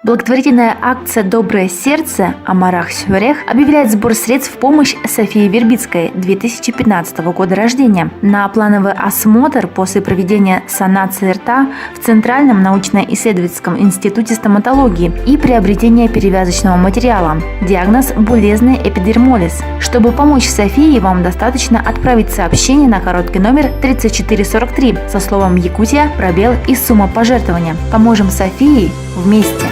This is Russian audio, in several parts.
Благотворительная акция «Доброе сердце» Амарах Сюрех объявляет сбор средств в помощь Софии Вербицкой 2015 года рождения на плановый осмотр после проведения санации рта в Центральном научно-исследовательском институте стоматологии и приобретения перевязочного материала. Диагноз – булезный эпидермолиз. Чтобы помочь Софии, вам достаточно отправить сообщение на короткий номер 3443 со словом «Якутия», пробел и сумма пожертвования. Поможем Софии вместе!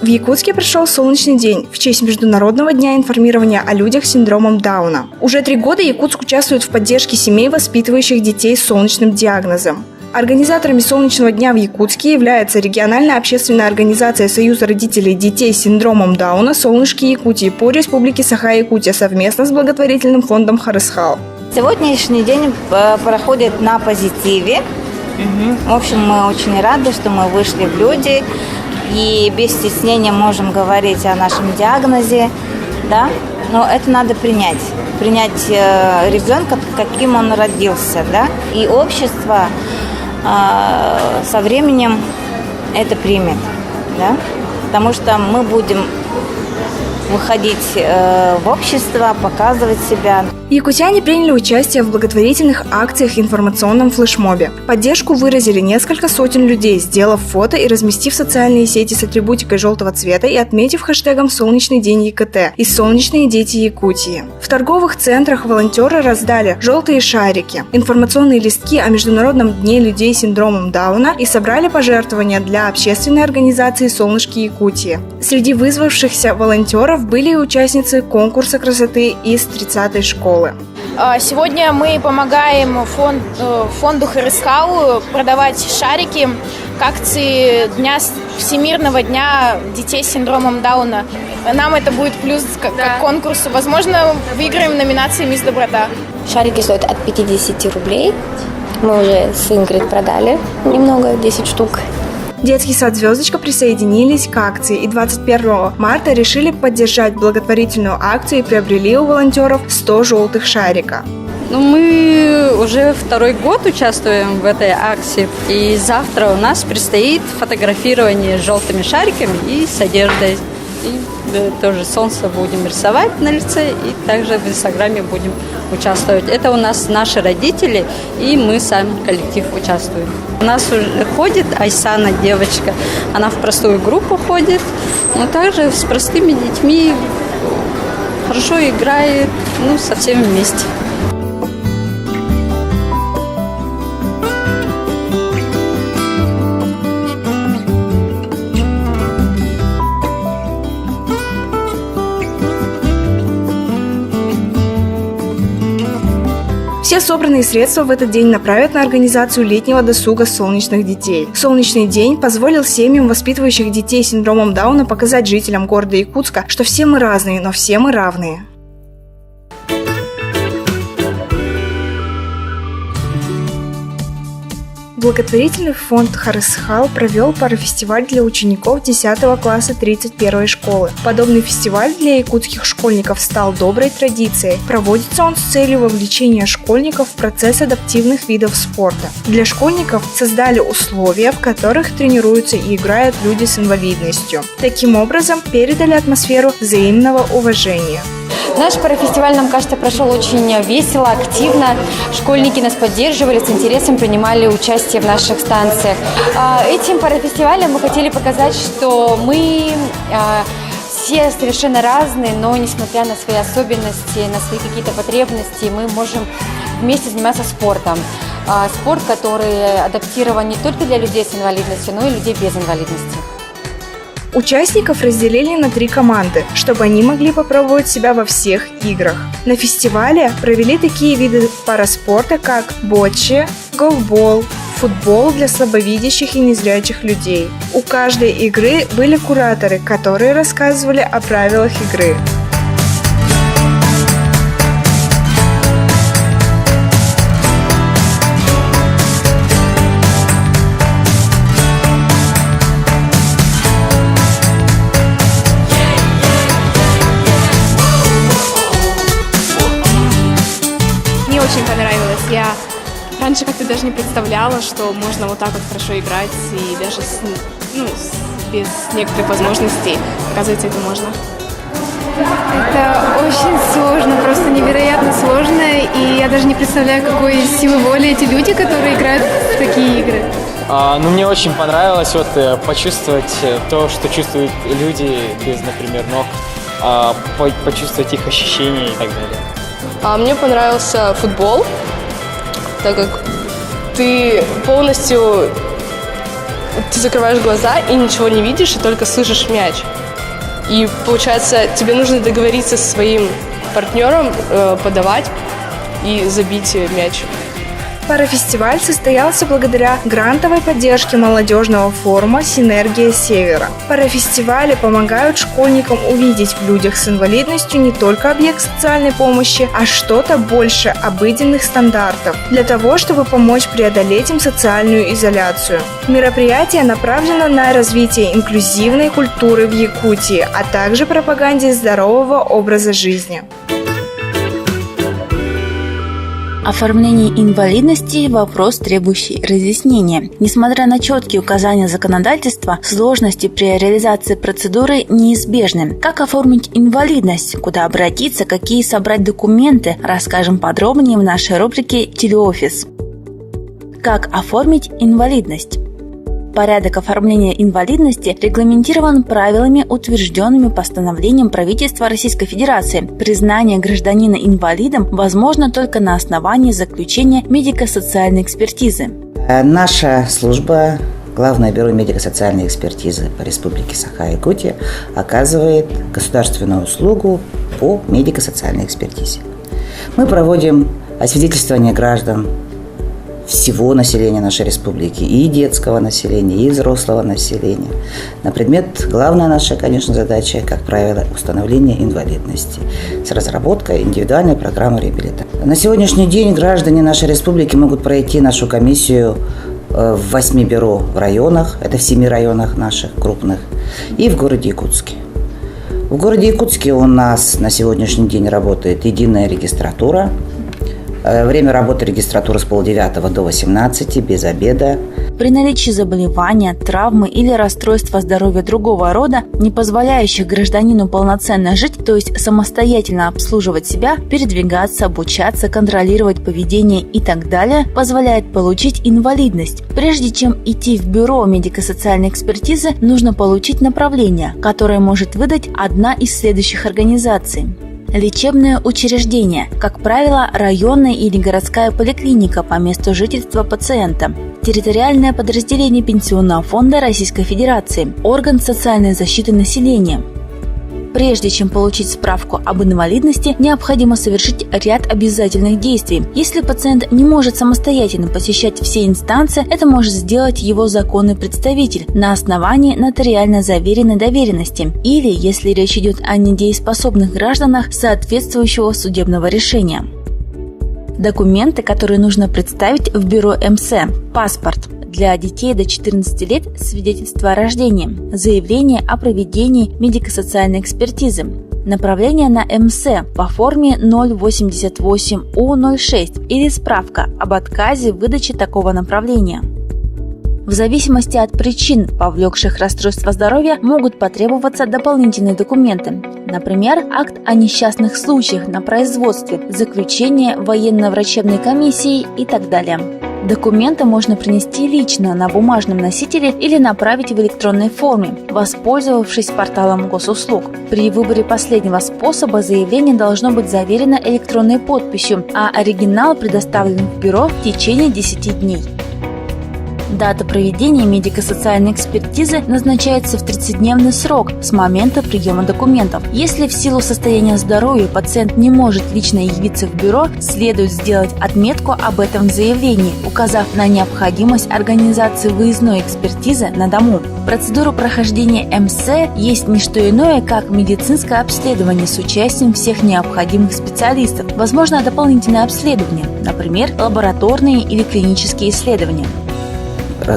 В Якутске прошел солнечный день в честь Международного дня информирования о людях с синдромом Дауна. Уже 3 года Якутск участвует в поддержке семей, воспитывающих детей с солнечным диагнозом. Организаторами солнечного дня в Якутске является региональная общественная организация Союза родителей детей с синдромом Дауна «Солнышки Якутии» по Республике Саха-Якутия совместно с благотворительным фондом Харысхал. Сегодняшний день проходит на позитиве. В общем, мы очень рады, что мы вышли в люди. И без стеснения можем говорить о нашем диагнозе, да? Но это надо принять ребенка, каким он родился, да? И общество со временем это примет, да? Потому что мы будем выходить в общество, показывать себя. Якутяне приняли участие в благотворительных акциях и информационном флешмобе. Поддержку выразили несколько сотен людей, сделав фото и разместив в социальные сети с атрибутикой желтого цвета и отметив хэштегом «Солнечный день ЕКТ» и «Солнечные дети Якутии». В торговых центрах волонтеры раздали желтые шарики, информационные листки о Международном дне людей с синдромом Дауна и собрали пожертвования для общественной организации «Солнышки Якутии». Среди вызвавшихся волонтеров были и участницы конкурса красоты из 30-й школы. Сегодня мы помогаем фонду Харысхал продавать шарики к акции Всемирного дня детей с синдромом Дауна. Нам это будет плюс к конкурсу. Возможно, выиграем номинации «Мисс Доброта». Шарики стоят от 50 рублей. Мы уже с Ингрид продали немного, 10 штук. Детский сад «Звездочка» присоединились к акции и 21 марта решили поддержать благотворительную акцию и приобрели у волонтеров 100 желтых шарика. Мы уже 2-й год участвуем в этой акции, и завтра у нас предстоит фотографирование с желтыми шариками и с одеждой. И тоже солнце будем рисовать на лице, и также в Инстаграме будем участвовать. Это у нас наши родители, и мы сам, коллектив, участвуем. У нас уже ходит Айсана, девочка, она в простую группу ходит, но также с простыми детьми хорошо играет, со всеми вместе. Все собранные средства в этот день направят на организацию летнего досуга солнечных детей. Солнечный день позволил семьям, воспитывающих детей с синдромом Дауна, показать жителям города Якутска, что все мы разные, но все мы равные. Благотворительный фонд Харысхал провел парафестиваль для учеников 10 класса 31 школы. Подобный фестиваль для якутских школьников стал доброй традицией. Проводится он с целью вовлечения школьников в процесс адаптивных видов спорта. Для школьников создали условия, в которых тренируются и играют люди с инвалидностью. Таким образом, передали атмосферу взаимного уважения. Наш парафестиваль, нам кажется, прошел очень весело, активно. Школьники нас поддерживали, с интересом принимали участие в наших станциях. Этим парафестивалем мы хотели показать, что мы все совершенно разные, но несмотря на свои особенности, на свои какие-то потребности, мы можем вместе заниматься спортом. Спорт, который адаптирован не только для людей с инвалидностью, но и людей без инвалидности. Участников разделили на 3 команды, чтобы они могли попробовать себя во всех играх. На фестивале провели такие виды параспорта, как бочче, голбол, футбол для слабовидящих и незрячих людей. У каждой игры были кураторы, которые рассказывали о правилах игры. Очень понравилось. Я Раньше как-то даже не представляла, что можно вот так вот хорошо играть, и даже без некоторых возможностей, оказывается, это можно. Это очень сложно, просто невероятно сложно, и я даже не представляю, какой силы воли эти люди, которые играют в такие игры. Мне очень понравилось почувствовать то, что чувствуют люди без, например, ног, почувствовать их ощущения и так далее. Мне понравился футбол, так как ты полностью закрываешь глаза и ничего не видишь, и только слышишь мяч. И получается, тебе нужно договориться со своим партнером, подавать и забить мяч. Парафестиваль состоялся благодаря грантовой поддержке молодежного форума «Синергия Севера». Парафестивали помогают школьникам увидеть в людях с инвалидностью не только объект социальной помощи, а что-то больше обыденных стандартов, для того, чтобы помочь преодолеть им социальную изоляцию. Мероприятие направлено на развитие инклюзивной культуры в Якутии, а также пропаганде здорового образа жизни. Оформление инвалидности – вопрос, требующий разъяснения. Несмотря на четкие указания законодательства, сложности при реализации процедуры неизбежны. Как оформить инвалидность, куда обратиться, какие собрать документы, расскажем подробнее в нашей рубрике «Телеофис». Как оформить инвалидность? Порядок оформления инвалидности регламентирован правилами, утвержденными постановлением правительства Российской Федерации. Признание гражданина инвалидом возможно только на основании заключения медико-социальной экспертизы. Наша служба, Главное бюро медико-социальной экспертизы по Республике Саха-Якутия, оказывает государственную услугу по медико-социальной экспертизе. Мы проводим освидетельствование граждан всего населения нашей республики, и детского населения, и взрослого населения. На предмет, главная наша, конечно, задача, как правило, установление инвалидности с разработкой индивидуальной программы реабилитации. На сегодняшний день граждане нашей республики могут пройти нашу комиссию в 8 бюро в районах, это в 7 районах наших крупных, и в городе Якутске. В городе Якутске у нас на сегодняшний день работает единая регистратура. Время работы регистратуры с 9:30 до 18, без обеда. При наличии заболевания, травмы или расстройства здоровья другого рода, не позволяющих гражданину полноценно жить, то есть самостоятельно обслуживать себя, передвигаться, обучаться, контролировать поведение и так далее, позволяет получить инвалидность. Прежде чем идти в бюро медико-социальной экспертизы, нужно получить направление, которое может выдать одна из следующих организаций. Лечебное учреждение, как правило, районная или городская поликлиника по месту жительства пациента, территориальное подразделение Пенсионного фонда Российской Федерации, орган социальной защиты населения. Прежде чем получить справку об инвалидности, необходимо совершить ряд обязательных действий. Если пациент не может самостоятельно посещать все инстанции, это может сделать его законный представитель на основании нотариально заверенной доверенности или, если речь идет о недееспособных гражданах, соответствующего судебного решения. Документы, которые нужно представить в бюро МС. Паспорт. Для детей до 14 лет свидетельство о рождении, заявление о проведении медико-социальной экспертизы, направление на МС по форме 088У06 или справка об отказе в выдаче такого направления. В зависимости от причин, повлекших расстройство здоровья, могут потребоваться дополнительные документы. Например, акт о несчастных случаях на производстве, заключение военно-врачебной комиссии и так далее. Документы можно принести лично на бумажном носителе или направить в электронной форме, воспользовавшись порталом госуслуг. При выборе последнего способа заявление должно быть заверено электронной подписью, а оригинал предоставлен в бюро в течение 10 дней. Дата проведения медико-социальной экспертизы назначается в 30-дневный срок с момента приема документов. Если в силу состояния здоровья пациент не может лично явиться в бюро, следует сделать отметку об этом в заявлении, указав на необходимость организации выездной экспертизы на дому. Процедура прохождения МС есть не что иное, как медицинское обследование с участием всех необходимых специалистов. Возможно дополнительное обследование, например, лабораторные или клинические исследования.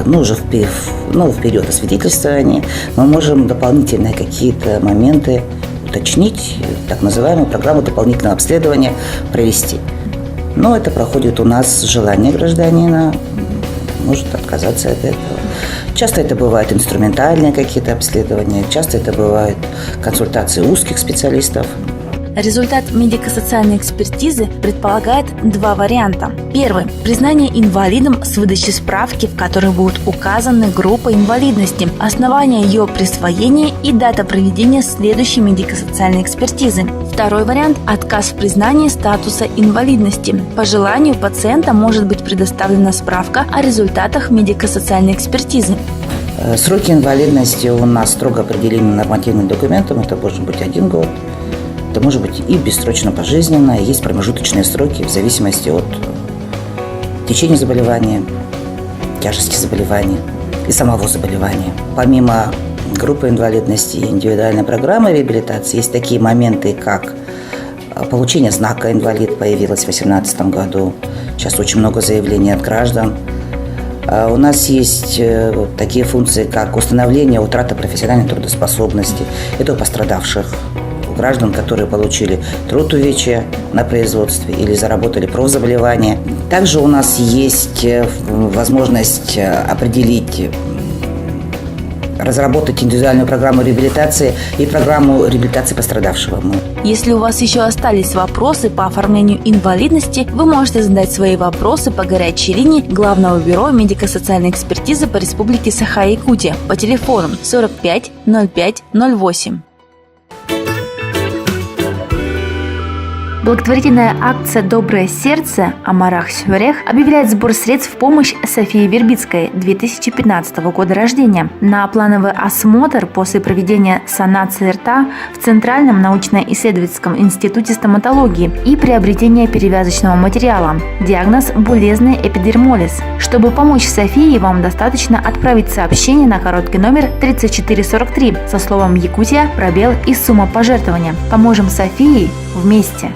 Уже в период освидетельствования мы можем дополнительные какие-то моменты уточнить, так называемую программу дополнительного обследования провести. Но это проходит у нас желание гражданина, может отказаться от этого. Часто это бывают инструментальные какие-то обследования, часто это бывают консультации узких специалистов. Результат медико-социальной экспертизы предполагает два варианта. Первый – признание инвалидом с выдачей справки, в которой будут указаны группа инвалидности, основания ее присвоения и дата проведения следующей медико-социальной экспертизы. Второй вариант – отказ в признании статуса инвалидности. По желанию пациента может быть предоставлена справка о результатах медико-социальной экспертизы. Сроки инвалидности у нас строго определены нормативным документом, это может быть 1 год. Это может быть и бессрочно пожизненно, есть промежуточные сроки в зависимости от течения заболевания, тяжести заболевания и самого заболевания. Помимо группы инвалидности и индивидуальной программы реабилитации есть такие моменты, как получение знака «инвалид» появилось в 2018 году. Сейчас очень много заявлений от граждан. У нас есть такие функции, как установление утраты профессиональной трудоспособности. Это у пострадавших граждан, которые получили труд-увечья на производстве или заработали профзаболевания. Также у нас есть возможность разработать индивидуальную программу реабилитации и программу реабилитации пострадавшего. Если у вас еще остались вопросы по оформлению инвалидности, вы можете задать свои вопросы по горячей линии Главного бюро медико-социальной экспертизы по Республике Саха-Якутия по телефону 45 05 08. Благотворительная акция «Доброе сердце» Амарах Сюрех объявляет сбор средств в помощь Софии Вербицкой 2015 года рождения на плановый осмотр после проведения санации рта в Центральном научно-исследовательском институте стоматологии и приобретения перевязочного материала. Диагноз – булезный эпидермолиз. Чтобы помочь Софии, вам достаточно отправить сообщение на короткий номер 3443 со словом «Якутия», пробел и сумма пожертвования. Поможем Софии вместе!